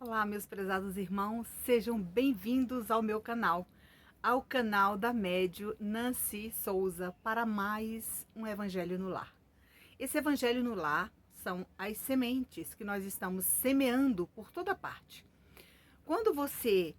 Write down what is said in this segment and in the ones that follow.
Olá, meus prezados irmãos, sejam bem-vindos ao meu canal, ao canal da médium Nancy Souza, para mais um Evangelho no Lar. Esse Evangelho no Lar são as sementes que nós estamos semeando por toda parte. Quando você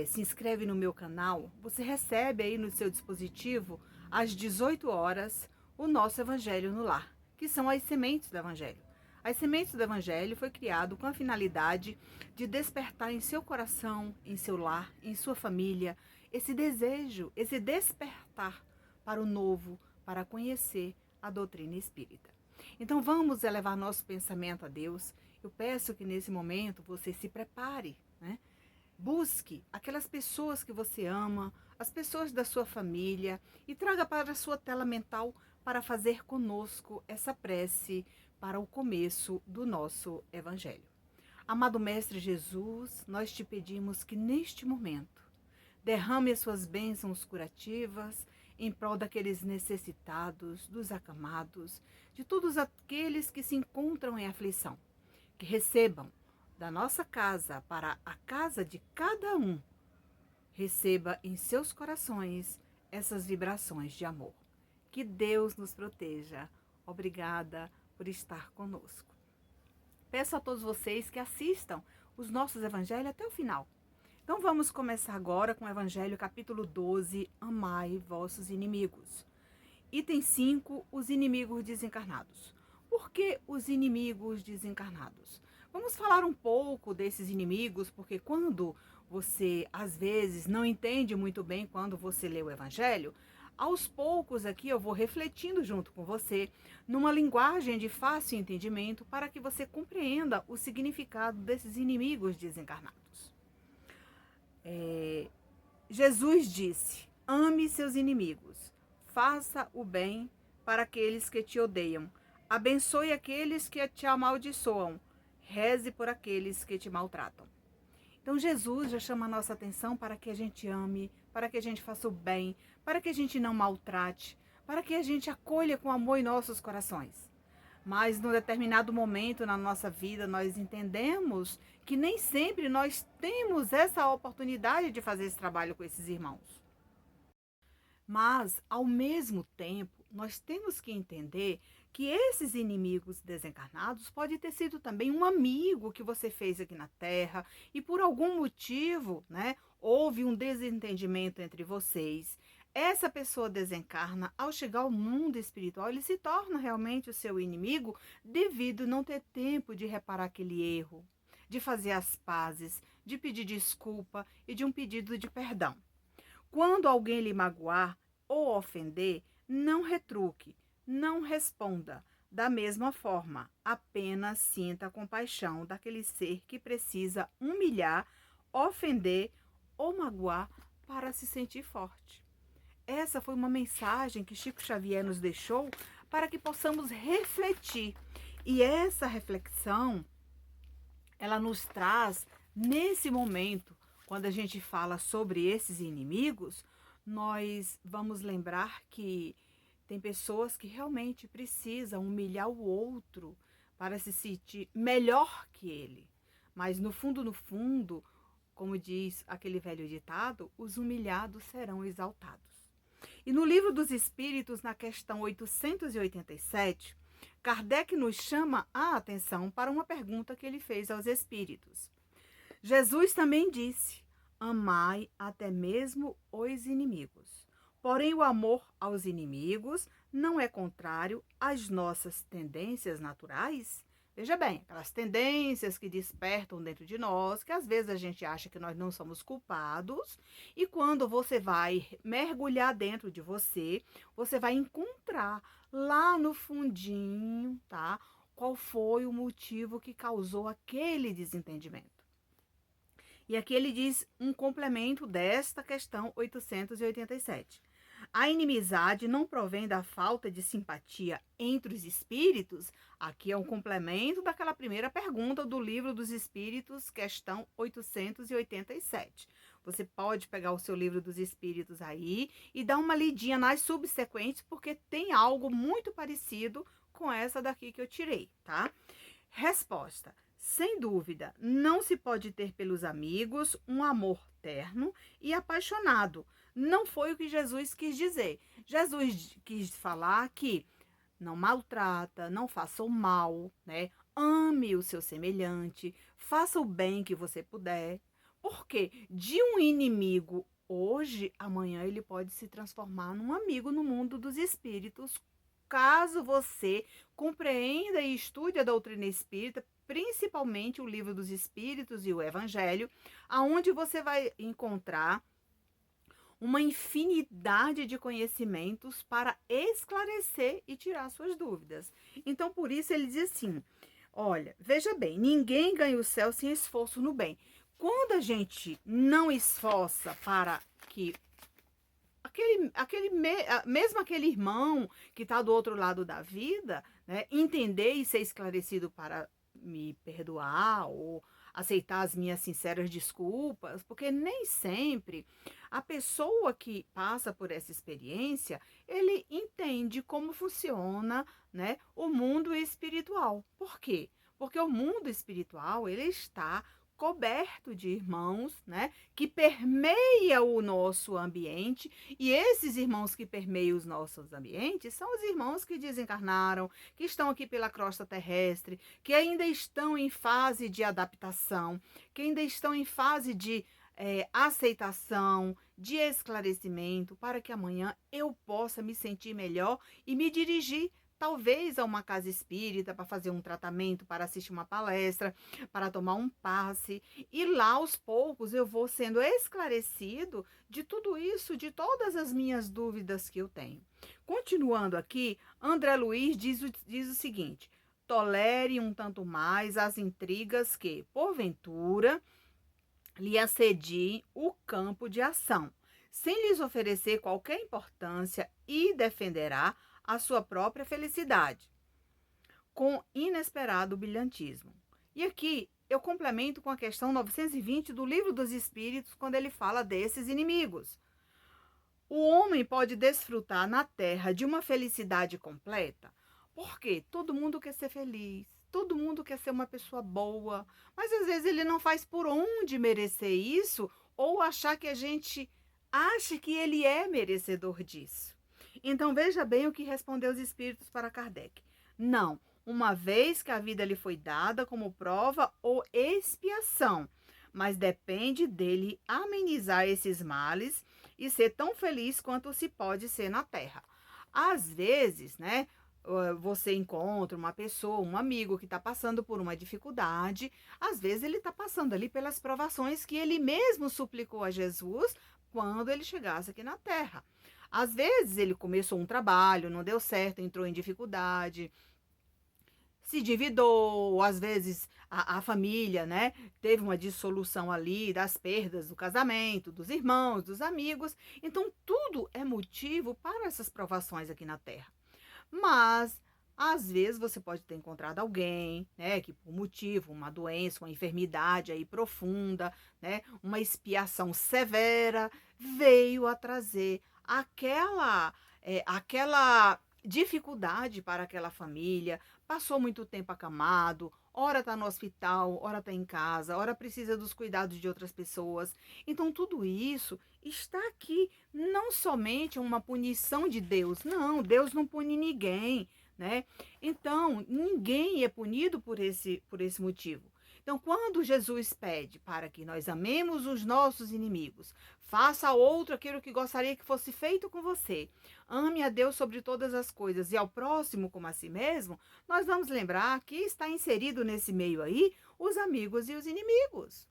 se inscreve no meu canal, você recebe aí no seu dispositivo, às 18 horas, o nosso Evangelho no Lar, que são as sementes do Evangelho. As sementes do Evangelho foi criado com a finalidade de despertar em seu coração, em seu lar, em sua família, esse desejo, esse despertar para o novo, para conhecer a doutrina espírita. Então vamos elevar nosso pensamento a Deus. Eu peço que nesse momento você se prepare, né? Busque aquelas pessoas que você ama, as pessoas da sua família e traga para a sua tela mental para fazer conosco essa prece para o começo do nosso Evangelho. Amado Mestre Jesus, nós te pedimos que neste momento derrame as suas bênçãos curativas em prol daqueles necessitados, dos acamados, de todos aqueles que se encontram em aflição, que recebam da nossa casa para a casa de cada um, receba em seus corações essas vibrações de amor. Que Deus nos proteja. Obrigada por estar conosco. Peço a todos vocês que assistam os nossos evangelhos até o final. Então vamos começar agora com o Evangelho capítulo 12, Amai vossos inimigos. Item 5, os inimigos desencarnados. Por que os inimigos desencarnados? Vamos falar um pouco desses inimigos, porque quando você, às vezes, não entende muito bem quando você lê o Evangelho, aos poucos aqui eu vou refletindo junto com você, numa linguagem de fácil entendimento, para que você compreenda o significado desses inimigos desencarnados. Jesus disse: ame seus inimigos, faça o bem para aqueles que te odeiam, abençoe aqueles que te amaldiçoam, reze por aqueles que te maltratam. Então Jesus já chama a nossa atenção para que a gente ame, para que a gente faça o bem, para que a gente não maltrate, para que a gente acolha com amor em nossos corações. Mas num determinado momento na nossa vida nós entendemos que nem sempre nós temos essa oportunidade de fazer esse trabalho com esses irmãos. Mas, ao mesmo tempo, nós temos que entender que esses inimigos desencarnados pode ter sido também um amigo que você fez aqui na Terra e por algum motivo, né, houve um desentendimento entre vocês. Essa pessoa desencarna, ao chegar ao mundo espiritual, ele se torna realmente o seu inimigo devido a não ter tempo de reparar aquele erro, de fazer as pazes, de pedir desculpa e de um pedido de perdão. Quando alguém lhe magoar ou ofender, não retruque, não responda. Da mesma forma, apenas sinta a compaixão daquele ser que precisa humilhar, ofender ou magoar para se sentir forte. Essa foi uma mensagem que Chico Xavier nos deixou para que possamos refletir. E essa reflexão, ela nos traz nesse momento, quando a gente fala sobre esses inimigos, nós vamos lembrar que tem pessoas que realmente precisam humilhar o outro para se sentir melhor que ele. Mas no fundo, como diz aquele velho ditado, os humilhados serão exaltados. E no Livro dos Espíritos, na questão 887, Kardec nos chama a atenção para uma pergunta que ele fez aos espíritos. Jesus também disse: amai até mesmo os inimigos. Porém, o amor aos inimigos não é contrário às nossas tendências naturais? Veja bem, aquelas tendências que despertam dentro de nós, que às vezes a gente acha que nós não somos culpados, e quando você vai mergulhar dentro de você, você vai encontrar lá no fundinho, tá? Qual foi o motivo que causou aquele desentendimento. E aqui ele diz um complemento desta questão 887. A inimizade não provém da falta de simpatia entre os espíritos? Aqui é um complemento daquela primeira pergunta do Livro dos Espíritos, questão 887. Você pode pegar o seu Livro dos Espíritos aí e dar uma lidinha nas subsequentes, porque tem algo muito parecido com essa daqui que eu tirei, tá? Resposta: Sem dúvida, não se pode ter pelos amigos um amor terno e apaixonado. Não foi o que Jesus quis dizer. Jesus quis falar que não maltrata, não faça o mal, né? Ame o seu semelhante, faça o bem que você puder. Porque de um inimigo hoje, amanhã ele pode se transformar num amigo no mundo dos espíritos, caso você compreenda e estude a doutrina espírita, principalmente o Livro dos Espíritos e o Evangelho, aonde você vai encontrar uma infinidade de conhecimentos para esclarecer e tirar suas dúvidas. Então, por isso ele diz assim: olha, veja bem, ninguém ganha o céu sem esforço no bem. Quando a gente não esforça para que mesmo aquele irmão que está do outro lado da vida, né, entender e ser esclarecido para me perdoar ou aceitar as minhas sinceras desculpas, porque nem sempre a pessoa que passa por essa experiência, ele entende como funciona, né, o mundo espiritual. Por quê? Porque o mundo espiritual, ele está coberto de irmãos, né, que permeia o nosso ambiente, e esses irmãos que permeiam os nossos ambientes são os irmãos que desencarnaram, que estão aqui pela crosta terrestre, que ainda estão em fase de adaptação, que ainda estão em fase de aceitação, de esclarecimento, para que amanhã eu possa me sentir melhor e me dirigir talvez a uma casa espírita para fazer um tratamento, para assistir uma palestra, para tomar um passe. E lá, aos poucos, eu vou sendo esclarecido de tudo isso, de todas as minhas dúvidas que eu tenho. Continuando aqui, André Luiz diz o seguinte: tolere um tanto mais as intrigas que, porventura, lhe assediem o campo de ação, sem lhes oferecer qualquer importância, e defenderá a sua própria felicidade, com inesperado brilhantismo. E aqui eu complemento com a questão 920 do Livro dos Espíritos, quando ele fala desses inimigos. O homem pode desfrutar na terra de uma felicidade completa, porque todo mundo quer ser feliz, todo mundo quer ser uma pessoa boa, mas às vezes ele não faz por onde merecer isso, ou achar que a gente ache que ele é merecedor disso. Então veja bem o que respondeu os espíritos para Kardec. Não, uma vez que a vida lhe foi dada como prova ou expiação, mas depende dele amenizar esses males e ser tão feliz quanto se pode ser na terra. Às vezes, né, você encontra uma pessoa, um amigo que está passando por uma dificuldade, às vezes ele está passando ali pelas provações que ele mesmo suplicou a Jesus quando ele chegasse aqui na terra. Às vezes ele começou um trabalho, não deu certo, entrou em dificuldade, se endividou, às vezes a família, né, teve uma dissolução ali das perdas do casamento, dos irmãos, dos amigos. Então, tudo é motivo para essas provações aqui na Terra. Mas, às vezes, você pode ter encontrado alguém, né, que por motivo, uma doença, uma enfermidade aí profunda, né, uma expiação severa, veio a trazer aquela dificuldade para aquela família, passou muito tempo acamado, ora está no hospital, ora está em casa, ora precisa dos cuidados de outras pessoas. Então, tudo isso está aqui, não somente uma punição de Deus, não, Deus não pune ninguém, né? Então, ninguém é punido por esse motivo. Então, quando Jesus pede para que nós amemos os nossos inimigos, faça ao outro aquilo que gostaria que fosse feito com você, ame a Deus sobre todas as coisas e ao próximo como a si mesmo, nós vamos lembrar que está inserido nesse meio aí os amigos e os inimigos.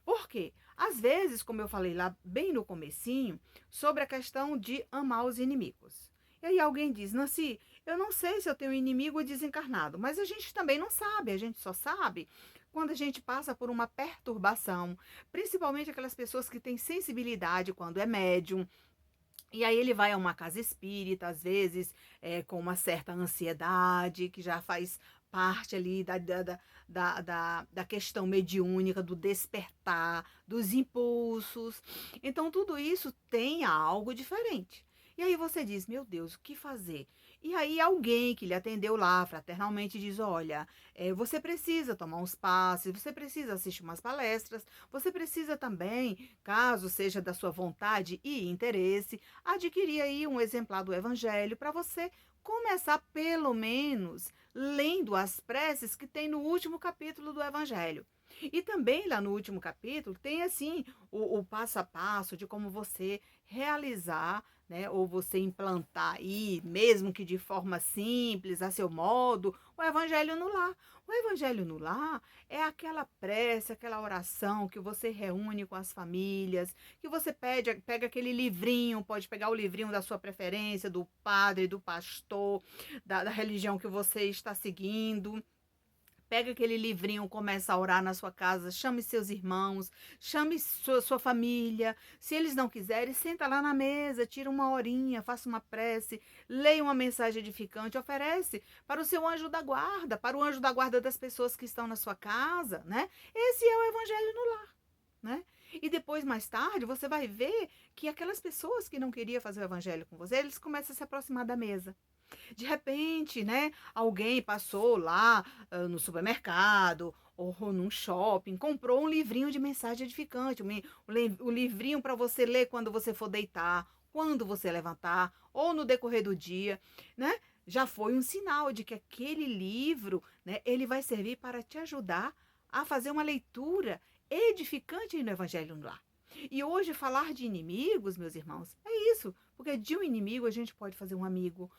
Por quê? Às vezes, como eu falei lá bem no comecinho, sobre a questão de amar os inimigos. E aí alguém diz: Nancy, eu não sei se eu tenho inimigo desencarnado, mas a gente também não sabe, a gente só sabe quando a gente passa por uma perturbação, principalmente aquelas pessoas que têm sensibilidade quando é médium. E aí ele vai a uma casa espírita, às vezes, com uma certa ansiedade, que já faz parte ali da questão mediúnica, do despertar, dos impulsos. Então, tudo isso tem algo diferente. E aí você diz: meu Deus, o que fazer? E aí alguém que lhe atendeu lá fraternalmente diz: olha, você precisa tomar uns passes, você precisa assistir umas palestras, você precisa também, caso seja da sua vontade e interesse, adquirir aí um exemplar do Evangelho para você começar pelo menos lendo as preces que tem no último capítulo do Evangelho. E também lá no último capítulo tem assim o passo a passo de como você realizar, né, ou você implantar aí, mesmo que de forma simples, a seu modo, o evangelho no lar. O evangelho no lar é aquela prece, aquela oração que você reúne com as famílias, que você pega aquele livrinho, pode pegar o livrinho da sua preferência, do padre, do pastor, da religião que você está seguindo. Pega aquele livrinho, começa a orar na sua casa, chame seus irmãos, chame sua família. Se eles não quiserem, senta lá na mesa, tira uma horinha, faça uma prece, leia uma mensagem edificante, oferece para o seu anjo da guarda, para o anjo da guarda das pessoas que estão na sua casa, né? Esse é o evangelho no lar, né? E depois, mais tarde, você vai ver que aquelas pessoas que não queriam fazer o evangelho com você, eles começam a se aproximar da mesa. De repente, né, alguém passou lá no supermercado ou num shopping, comprou um livrinho de mensagem edificante, um livrinho para você ler quando você for deitar, quando você levantar ou no decorrer do dia, né? Já foi um sinal de que aquele livro, né, ele vai servir para te ajudar a fazer uma leitura edificante no Evangelho no Lar. E hoje falar de inimigos, meus irmãos, é isso, porque de um inimigo a gente pode fazer um amigo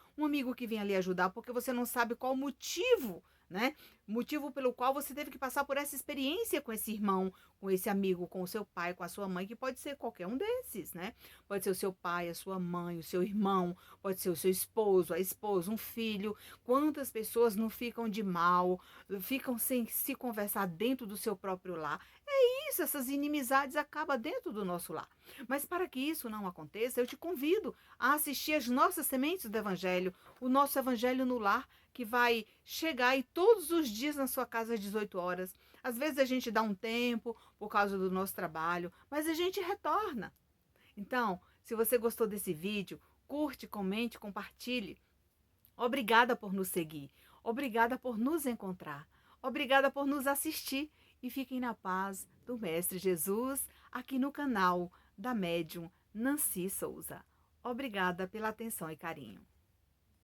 que vem ali ajudar, porque você não sabe qual o motivo, né? Motivo pelo qual você teve que passar por essa experiência com esse irmão, com esse amigo, com o seu pai, com a sua mãe, que pode ser qualquer um desses, né? Pode ser o seu pai, a sua mãe, o seu irmão, pode ser o seu esposo, a esposa, um filho. Quantas pessoas não ficam de mal, ficam sem se conversar dentro do seu próprio lar? Isso, essas inimizades acabam dentro do nosso lar. Mas para que isso não aconteça, eu te convido a assistir as nossas sementes do Evangelho, o nosso Evangelho no lar, que vai chegar aí todos os dias na sua casa às 18 horas. Às vezes a gente dá um tempo por causa do nosso trabalho, mas a gente retorna. Então, se você gostou desse vídeo, curte, comente, compartilhe. Obrigada por nos seguir. Obrigada por nos encontrar. Obrigada por nos assistir. E fiquem na paz do Mestre Jesus aqui no canal da médium Nancy Souza. Obrigada pela atenção e carinho.